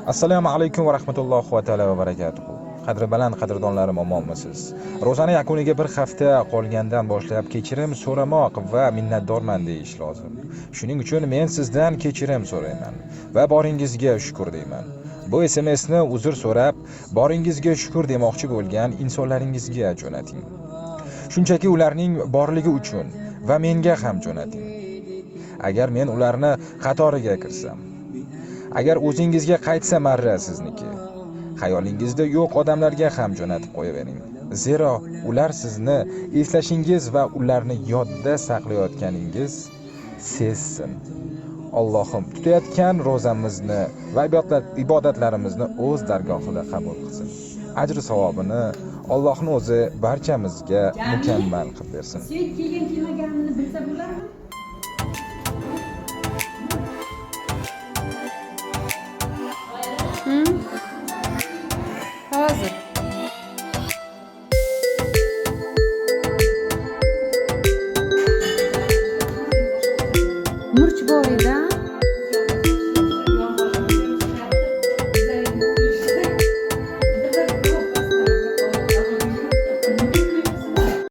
Assalomu alaykum va rahmatullohi va taala va barakatuh. Qadri baland qadrdonlarim, omonmisiz? Ro'zani yakuniga bir hafta qolgandan boshlab kechirim so'ramoq va minnatdorman deyish lozim. Shuning uchun men sizdan kechirim so'rayman va boringizga shukr deyman. Bu SMSni uzr so'rab, boringizga shukr demoqchi bo'lgan insonlaringizga jo'nating. Shunchaki ularning borligi uchun va menga ham jo'nating. Agar men ularni qatoriga kirsam, agar o'zingizga qaytsa marra sizniki, xayolingizda yo'q odamlarga ham jo'natib qo'yavering. Zero ular sizni eslashingiz va ularni yodda saqlayotganingiz sezsin. Allohim tutayotgan ro'zamizni va ibodatlarimizni o'z dargohida qabul qilsin. Ajr savobini Allohning o'zi barchamizga mukammal qilib bersin. Sen kelgan kelmaganini bilsa bo'ladimi?